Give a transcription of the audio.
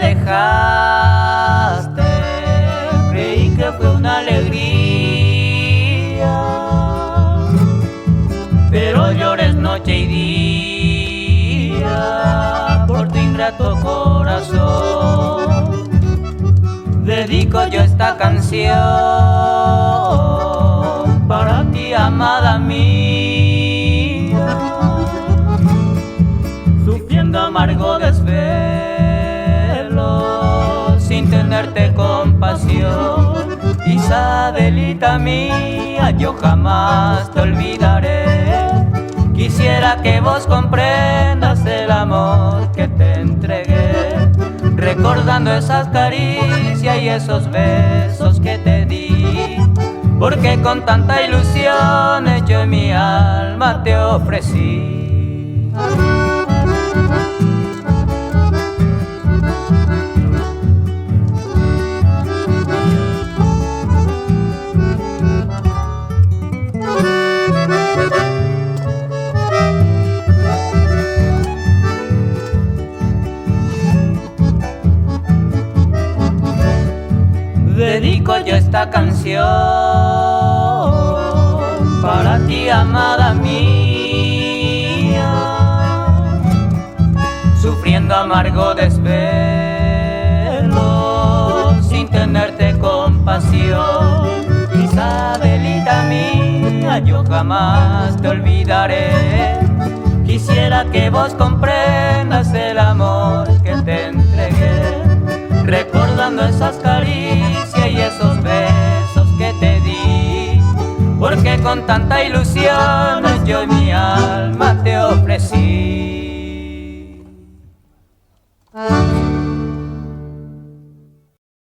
dejaste, creí que fue una alegría, pero llores noche y día por tu ingrato corazón. Dedico yo esta canción para ti, amada mía, sufriendo amargo desvelo sin tenerte compasión. Isadelita mía, yo jamás te olvidaré. Quisiera que vos comprendas el amor que te entregué, recordando esas caricias y esos besos que te di, porque con tanta ilusión yo en mi alma te ofrecí. Dedico yo esta canción para ti, amada mía, sufriendo amargo desvelo sin tenerte compasión. Isadelita mía, yo jamás te olvidaré. Quisiera que vos comprendas el amor que te entregué, recordando esas caricias y esos besos que te di, porque con tanta ilusión yo en mi alma te ofrecí.